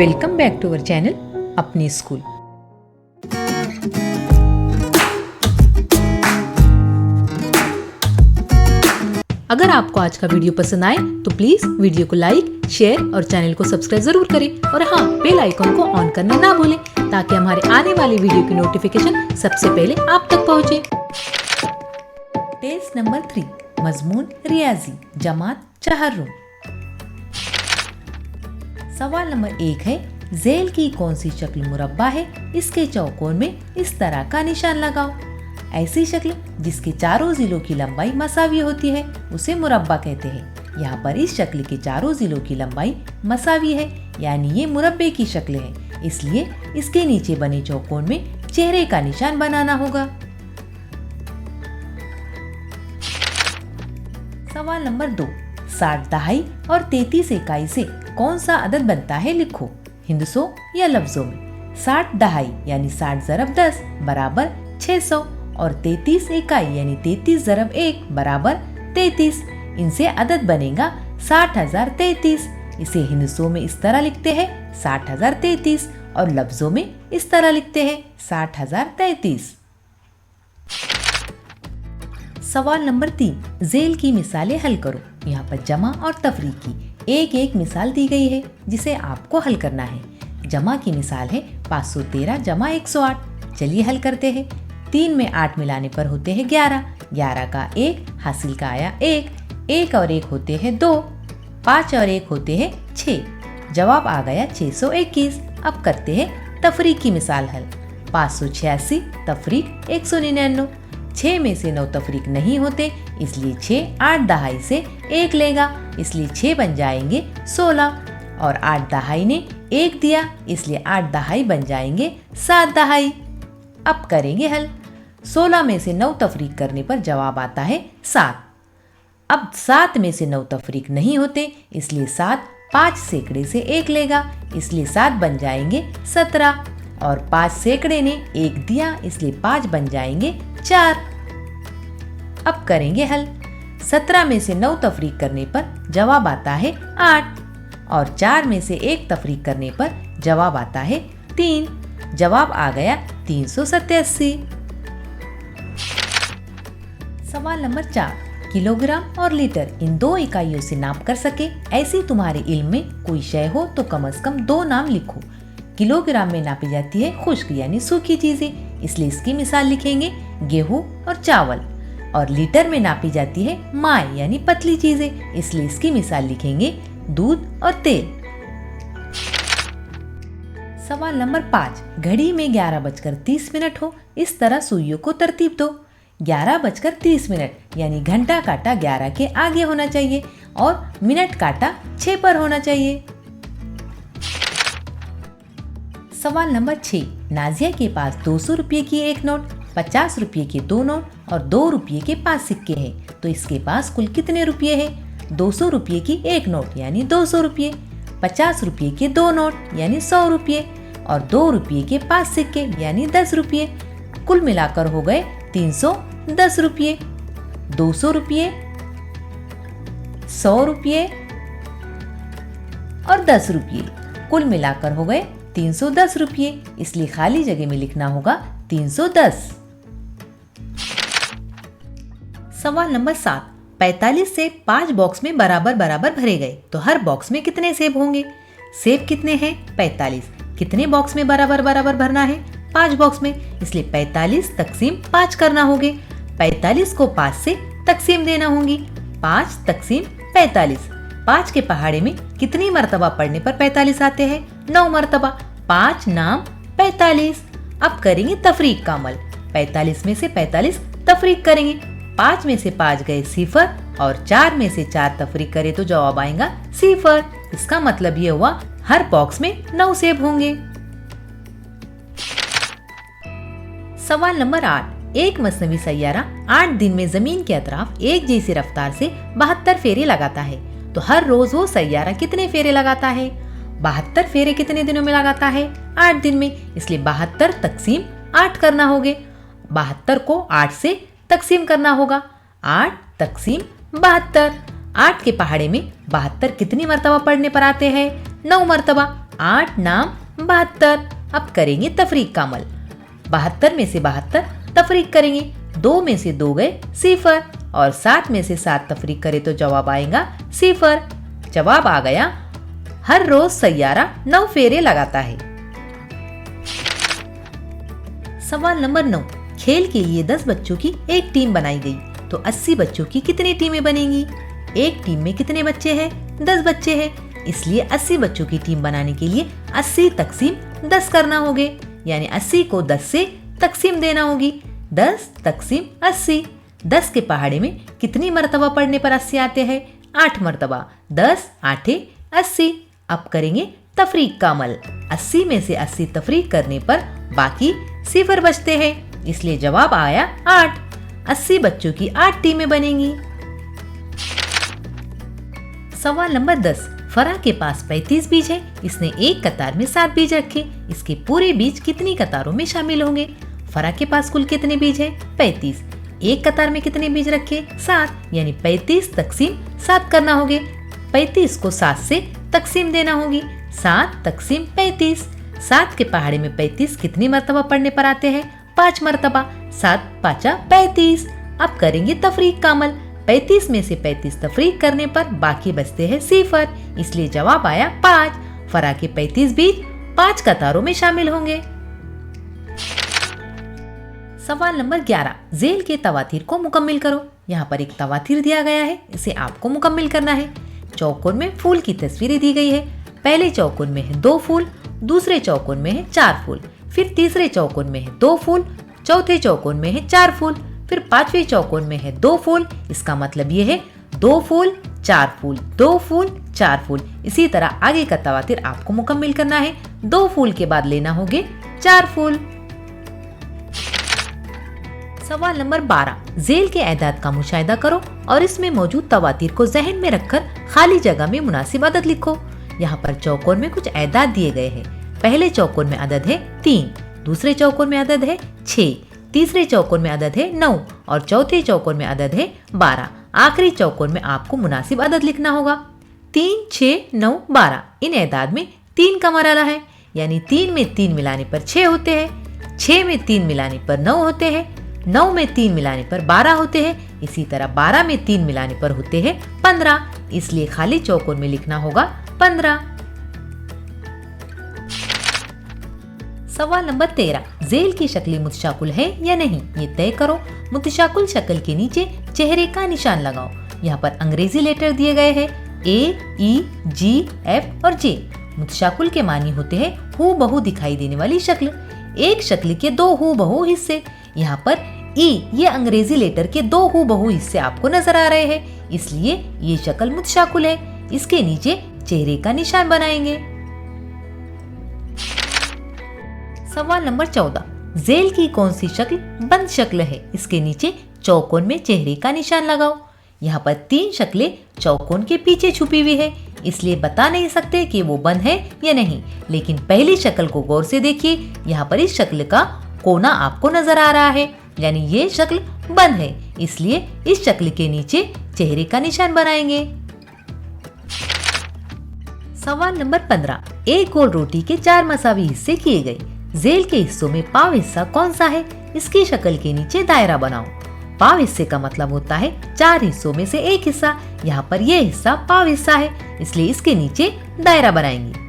Welcome back to our channel अपनी school. अगर आपको आज का वीडियो पसंद आए तो प्लीज वीडियो को लाइक, शेयर और चैनल को सब्सक्राइब जरूर करें और हाँ, बेल आइकन को ऑन करना ना भूलें ताकि हमारे आने वाले वीडियो की नोटिफिकेशन सबसे पहले आप तक पहुंचे। टेस्ट नंबर 3, मजमून रियाजी, जमात चहर्रुम। सवाल नंबर 1 है, जेल की कौन सी शक्ल मुरब्बा है? इसके चौकोर में इस तरह का निशान लगाओ। ऐसी शक्ल जिसके चारों जिलों की लंबाई मसावी होती है उसे मुरब्बा कहते हैं। यहाँ पर इस शक्ल के चारों जिलों की लंबाई मसावी है, यानी ये मुरब्बे की शक्ल है, इसलिए इसके नीचे बने चौकोर में चेहरे का निशान बनाना होगा। सवाल नंबर 2, 60 दहाई और 33 इकाई से कौन सा अदद बनता है? लिखो हिंदसों या लफ्जों में। 60 दहाई यानी 60 ज़रब 10 बराबर 600 और 33 इकाई यानी 33 ज़रब 1 बराबर 33। इनसे अदद बनेगा 60,033। इसे हिंदसों में इस तरह लिखते हैं 60,033 और लफ्जों में इस तरह लिखते हैं 60,033। सवाल नंबर 3, जेल की मिसालें हल करो। यहाँ पर जमा और तफरीक की एक एक मिसाल दी गई है जिसे आपको हल करना है। जमा की मिसाल है 513 जमा 108। चलिए हल करते हैं। 3 में 8 मिलाने पर होते हैं 11, 11 का 1 हासिल का आया 1, 1 और 1 होते हैं 2, 5 और 1 होते हैं 6। जवाब आ गया 621। अब करते हैं तफरीक की मिसाल हल। 586 तफरीक 199। 6 में से 9 तफरीक नहीं होते, इसलिए 6 8 दहाई से 1 लेगा, इसलिए 6 बन जाएंगे 16 और 8 दहाई ने 1 दिया, इसलिए 8 दहाई बन जाएंगे 7 दहाई। अब करेंगे हल। 16 में से 9 तफरीक करने पर जवाब आता है 7। अब 7 में से 9 तफरीक नहीं होते, इसलिए 7 5 सैकड़े से 1 लेगा, इसलिए 7 बन जाएंगे 17 और 5 सैकड़े ने 1 दिया, इसलिए 5 बन जाएंगे 4। अब करेंगे हल। 17 में से 9 तफरीक करने पर जवाब आता है 8 और 4 में से 1 तफरीक करने पर जवाब आता है 3। जवाब आ गया 387। सवाल नंबर 4, किलोग्राम और लीटर इन 2 इकाइयों से नाप कर सके ऐसी तुम्हारे इल्म में कोई शय हो तो कम से कम 2 नाम लिखो। किलोग्राम में नापी जाती है खुश्क यानी सूखी चीजें, इसलिए इसकी मिसाल लिखेंगे गेहूं और चावल। और लीटर में नापी जाती है माय यानी पतली चीजें, इसलिए इसकी मिसाल लिखेंगे दूध और तेल। सवाल नंबर 5, घड़ी में 11:30 हो, इस तरह सुइयों को तरतीब दो। 11:30 यानी घंटा काटा 11 के आगे होना चाहिए और मिनट काटा 6 पर होना चाहिए। सवाल नंबर 6, नाजिया के पास 200 रुपये की एक नोट, 50 रुपये के 2 नोट और 2 रुपये के 5 सिक्के हैं, तो इसके पास कुल कितने रुपये हैं? 200 रुपये की एक नोट यानी 200 रुपये, 50 रुपये के 2 नोट यानी 100 रुपये और 2 रुपये के 5 सिक्के यानी 10 रुपये। कुल मिलाकर हो गए 310 रुपये। 200 रुपये, 100 रुपये और 10 रुपये, कुल मिलाकर हो गए 310 रुपये, इसलिए खाली जगह में लिखना होगा 310। सवाल नंबर 7, 45 से 5 बॉक्स में बराबर बराबर भरे गए तो हर बॉक्स में कितने सेब होंगे? सेब कितने हैं? 45। कितने बॉक्स में बराबर बराबर भरना है? 5 बॉक्स में, इसलिए 45 तकसीम 5 करना होंगे। 45 को 5 से तकसीम देना होंगी। 5 तकसीम 45। 5 के पहाड़े में कितनी मर्तबा पढ़ने पर 45 आते हैं? 9 मर्तबा। 5 नाम 45। अब करेंगे तफरीक का अमल। 45 में से 45 तफरीक करेंगे। 5 में से 5 गए 0 और 4 में से 4 तफरीक करे तो जवाब आएगा 0। इसका मतलब ये हुआ हर बॉक्स में 9 सेब होंगे। सवाल नंबर 8, एक मसनवी सैयारा 8 दिन में जमीन के अतराफ एक जैसी रफ्तार से 72 फेरे लगाता है, तो हर रोज वो सैयारा कितने फेरे लगाता है? 72 फेरे कितने दिनों में लगाता है? 8 दिन में, इसलिए 72 तकसीम 8 करना होगे। 72 को 8 से तकसीम करना होगा। 8 तकसीम 72। 8 के पहाड़े में 72 कितनी मर्तबा पढ़ने पर आते हैं? 9 मर्तबा। 8 नाम 72। अब करेंगे तफरीक का अमल। 72 में से 72 तफरीक करेंगे। 2 में से 2 गए 0 और 7 में से 7 तफरीक करें तो जवाब आएगा 0। जवाब आ गया। हर रोज सैयारा 9 फेरे लगाता है। सवाल नंबर 9। खेल के लिए 10 बच्चों की एक टीम बनाई गई तो 80 बच्चों की कितनी टीमें बनेंगी? एक टीम में कितने बच्चे हैं? 10 बच्चे हैं, इसलिए 80 बच्चों की टीम बनाने के लिए 80 तकसीम 10 करना होगे, यानी 80 को 10 से तकसीम देना होगी। 10 तकसीम 80। 10 के पहाड़े में कितनी मरतबा पढ़ने पर 80 आते हैं? 8 मरतबा। 10 8 80। अब करेंगे तफरीक का अमल। 80 में से 80 तफरीक करने पर बाकी 0 बचते हैं, इसलिए जवाब आया 8। 80 बच्चों की 8 टीमें बनेंगी। सवाल नंबर 10। फरा के पास 35 बीज है। इसने एक कतार में 7 बीज रखे। इसके पूरे बीज कितनी कतारों में शामिल होंगे? फरा के पास कुल कितने बीज है? 35। एक कतार में कितने बीज रखे? 7, यानी 35 तकसीम 7 करना होगे। 35 को 7 से तकसीम देना होगी। 7 तकसीम 35। 7 के पहाड़े में 35 कितनी मरतबा पढ़ने पर आते हैं? 5 मरतबा। 7 5 35। अब करेंगे तफरीक का अमल। 35 में से 35 तफरीक करने पर बाकी बचते हैं 0, इसलिए जवाब आया 5। फरा के 35 बीज 5 कतारों में शामिल होंगे। सवाल नंबर 11। झेल के तवातीर को मुकम्मिल करो। यहाँ पर एक तवातीर दिया गया है, इसे आपको मुकम्मिल करना है। चौकोन में फूल की तस्वीरें दी गई है। पहले चौकोन में है 2 फूल, दूसरे चौकोन में है 4 फूल, फिर तीसरे चौकोन में है 2 फूल, चौथे चौकोन में है 4 फूल, फिर पांचवें चौकोन में है 2 फूल। इसका मतलब ये है 2 फूल 4 फूल, 2 फूल 4 फूल। इसी तरह आगे का तवातीर आपको मुकम्मिल करना है। 2 फूल के बाद लेना होगे 4 फूल। सवाल नंबर 12। झेल के एदाद का मुशाहिदा करो और इसमें मौजूद तवातीर को जहन में रखकर खाली जगह में मुनासिब अदद लिखो। यहाँ पर चौकोन में कुछ एदाद दिए गए हैं। पहले चौकोन में अदद है 3, दूसरे चौकोन में अदद है 6, तीसरे चौकोन में अदद है 9 और चौथे चौकोन में अदद है 12। आखिरी चौकोन में आपको मुनासिब अदद लिखना होगा। 3 6 9 12। इन एदाद में 3 का मरहला है, यानी 3 में 3 मिलाने पर 6 होते हैं, 6 में 3 मिलाने पर 9 होते हैं, 9 में 3 मिलाने पर 12 होते हैं। इसी तरह 12 में 3 मिलाने पर होते हैं 15, इसलिए खाली चौकोन में लिखना होगा 15। सवाल नंबर 13। झेल की शक्ल मुतशाकुल है या नहीं, ये तय करो। मुतशाकुल शक्ल के नीचे चेहरे का निशान लगाओ। यहाँ पर अंग्रेजी लेटर दिए गए हैं A E G F और J। मुतशाकुल के मानी होते हैं हू बहू दिखाई देने वाली शक्ल। एक शक्ल के 2 हू बहू हिस्से। यहाँ पर E ये अंग्रेजी लेटर के 2 हू बहू हिस्से आपको नजर आ रहे हैं, इसलिए ये शक्ल मुतशाकुल है। इसके नीचे चेहरे का निशान बनाएंगे। सवाल नंबर 14। झेल की कौन सी शक्ल बंद शक्ल है? इसके नीचे चौकोन में चेहरे का निशान लगाओ। यहाँ पर 3 शक्लें चौकोन के पीछे छुपी हुई है, इसलिए बता नहीं सकते कि वो बंद है या नहीं। लेकिन पहली शक्ल को गौर से देखिए। यहाँ पर इस शक्ल का कोना आपको नजर आ रहा है, यानी ये शक्ल बंद है, इसलिए इस शक्ल के नीचे चेहरे का निशान बनाएंगे। सवाल नंबर 15। एक गोल रोटी के 4 मसावी हिस्से किए गए। झेल के हिस्सों में पाव हिस्सा कौन सा है? इसकी शक्ल के नीचे दायरा बनाओ। पाव हिस्से का मतलब होता है 4 हिस्सों में से एक हिस्सा। यहाँ पर यह हिस्सा पाव हिस्सा है, इसलिए इसके नीचे दायरा बनाएंगे।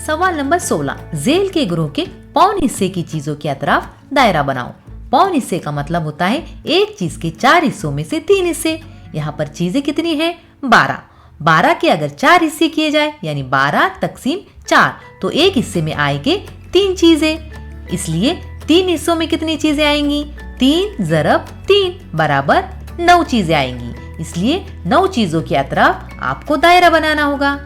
सवाल नंबर 16। झेल के ग्रोह के पौन हिस्से की चीजों के अतराफ दायरा बनाओ। पौन हिस्से का मतलब होता है एक चीज के 4 हिस्सों में से 3 हिस्से। यहाँ पर चीजें कितनी है? 12। 12 के अगर 4 हिस्से किए जाए, यानी 12 तकसीम 4, तो एक हिस्से में आएंगे 3 चीजें। इसलिए 3 हिस्सों में कितनी चीजें आएंगी? 3 ज़रब 3 बराबर 9 चीजें आएंगी। इसलिए 9 चीजों के अतराफ आपको दायरा बनाना होगा।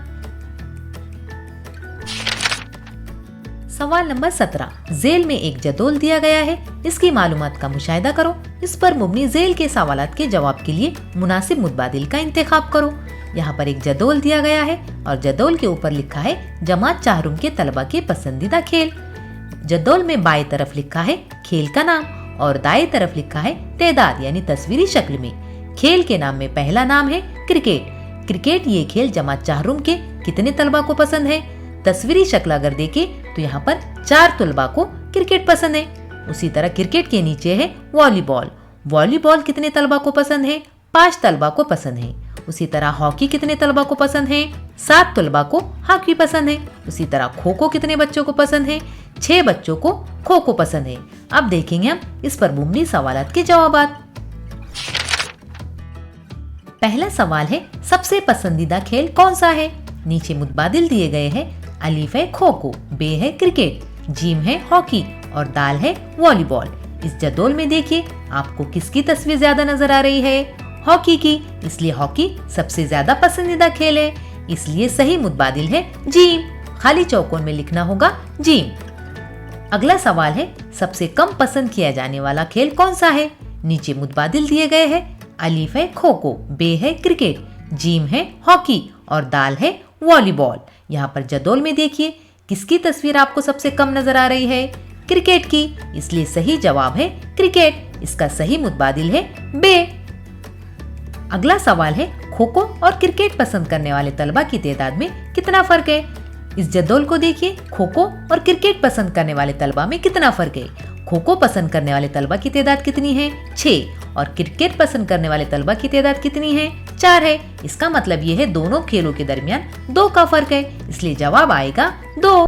सवाल नंबर 17। झेल में एक जदोल दिया गया है, इसकी मालूमात का मुशाहिदा करो। इस पर मुबनी झेल के सवालात के जवाब के लिए मुनासिब मुतबादिल का इंतखाब करो। यहाँ पर एक जदोल दिया गया है और जदोल के ऊपर लिखा है जमात चाहरुम के तलबा के पसंदीदा खेल। जदोल में बाएं तरफ लिखा है खेल का नाम और दाएं तरफ लिखा है तेदाद, यानी तस्वीरी शक्ल में। खेल के नाम में पहला नाम है क्रिकेट, क्रिकेट ये खेल जमा चाहरूम के कितने तलबा को पसंद है? तस्वीरी शक्ल अगर देखें तो यहाँ पर 4 तलबा को क्रिकेट पसंद है। उसी तरह क्रिकेट के नीचे है वॉलीबॉल। वॉलीबॉल कितने तलबा को पसंद है? 5 तलबा को पसंद है। उसी तरह हॉकी कितने तलबा को पसंद है? 7 तलबा को हॉकी पसंद है। उसी तरह खो खो कितने बच्चों को पसंद है? 6 बच्चों को खो खो पसंद है। अब देखेंगे हम इस पर मुबनी सवालात के जवाबात। पहला सवाल है, सबसे पसंदीदा खेल कौन सा है? नीचे मुतबादिल दिए गए हैं। अलीफ है खो खो, बे है क्रिकेट, जीम है हॉकी और दाल है वॉलीबॉल। इस जदोल में देखिए आपको किसकी तस्वीर ज्यादा नजर आ रही है? हॉकी की, इसलिए हॉकी सबसे ज्यादा पसंदीदा खेल है, इसलिए सही मुतबादिल है जीम। खाली चौकोर में लिखना होगा जीम। अगला सवाल है, सबसे कम पसंद किया जाने वाला खेल कौन सा है? नीचे मुतबादिल दिए गए हैं। अलीफ है खो खो, बे है क्रिकेट, जीम है हॉकी और दाल है वॉलीबॉल। यहाँ पर जदोल में देखिए किसकी तस्वीर आपको सबसे कम नजर आ रही है? क्रिकेट की, इसलिए सही जवाब है क्रिकेट। इसका सही मुतबादिल है बे। अगला सवाल है, खो खो और क्रिकेट पसंद करने वाले तलबा की तादाद में कितना फर्क है? इस जदोल को देखिए, खो खो और क्रिकेट पसंद करने वाले तलबा में कितना फर्क है? खो खो पसंद करने वाले तलबा की तादाद कितनी है? 6 और क्रिकेट पसंद करने वाले तलबा की तादाद कितनी है? 4 है। इसका मतलब ये है दोनों खेलों के दरमियान 2 का फर्क है, इसलिए जवाब आएगा 2।